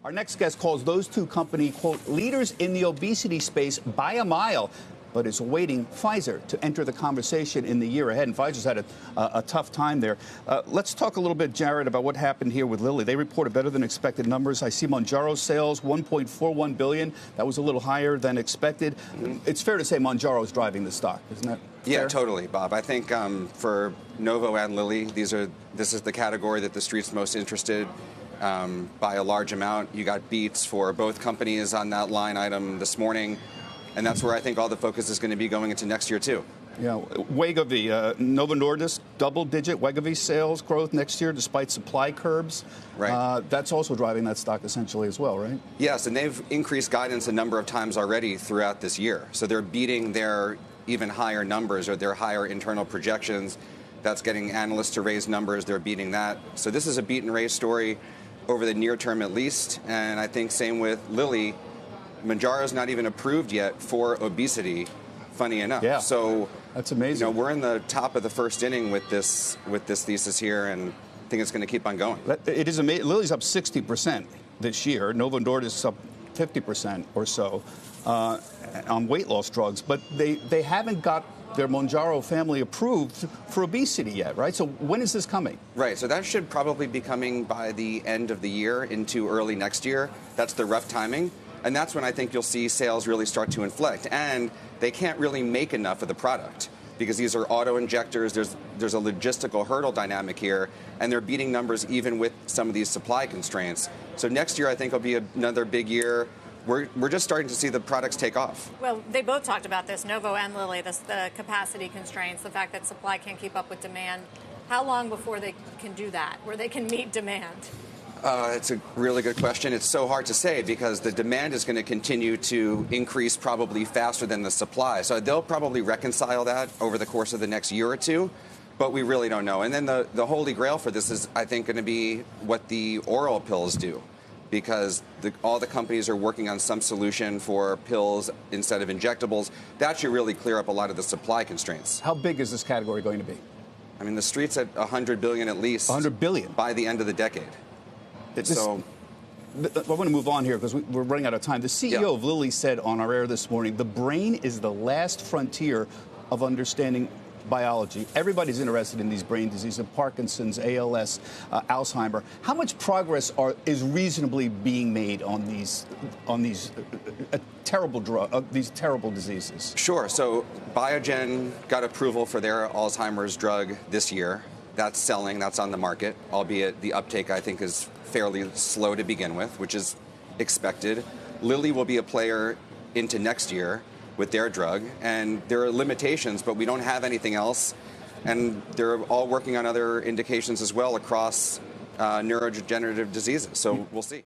Our next guest calls those two companies, quote, leaders in the obesity space by a mile, but is awaiting Pfizer to enter the conversation in the year ahead. And Pfizer's had a tough time there. Let's talk a little bit, Jared, about what happened here with Lilly. They reported better than expected numbers. I see Mounjaro sales, $1.41 billion. That was a little higher than expected. It's fair to say Mounjaro is driving the stock, isn't that? Yeah, fair? totally, Bob. I think for Novo and Lilly, this is the category that the street's most interested by a large amount. You got beats for both companies on that line item this morning, and that's where I think all the focus is going to be going into next year, too. Yeah, Wegovy, Novo Nordisk, double-digit Wegovy sales growth next year despite supply curbs. Right. That's also driving that stock essentially as well, right? Yes, and they've increased guidance a number of times already throughout this year. So they're beating their even higher numbers or their higher internal projections. That's getting analysts to raise numbers. They're beating that. So this is a beat and raise story over the near term at least. And I think same with Lilly. Mounjaro is not even approved yet for obesity, funny enough. Yeah. So that's amazing. You know, we're in the top of the first inning with this thesis here, and I think it's going to keep on going. It is amazing. Lilly's up 60% this year. Novo Nordisk is up 50% or so on weight loss drugs, but they haven't got their Mounjaro family approved for obesity yet, right? So when is this coming? Right, so that should probably be coming by the end of the year into early next year. That's the rough timing. And that's when I think you'll see sales really start to inflect. And they can't really make enough of the product because these are auto-injectors. There's a logistical hurdle dynamic here, and they're beating numbers even with some of these supply constraints. So next year, I think, will be another big year. We're just starting to see the products take off. Well, they both talked about this, Novo and Lilly, the capacity constraints, the fact that supply can't keep up with demand. How long before they can do that, where they can meet demand? It's a really good question. It's so hard to say because the demand is going to continue to increase probably faster than the supply. So they'll probably reconcile that over the course of the next year or two, but we really don't know. And then the holy grail for this is, I think, going to be what the oral pills do, because all the companies are working on some solution for pills instead of injectables. That should really clear up a lot of the supply constraints. How big is this category going to be? I mean, the street's at $100 billion at least. $100 billion? By the end of the decade. I want to move on here because we're running out of time. The CEO of Lilly said on our air this morning, the brain is the last frontier of understanding biology. Everybody's interested in these brain diseases, Parkinson's, ALS, Alzheimer. How much progress is reasonably being made on these terrible diseases? Sure. So Biogen got approval for their Alzheimer's drug this year. That's selling. That's on the market, albeit the uptake, I think, is fairly slow to begin with, which is expected. Lilly will be a player into next year with their drug, and there are limitations, but we don't have anything else. And they're all working on other indications as well across neurodegenerative diseases, so we'll see.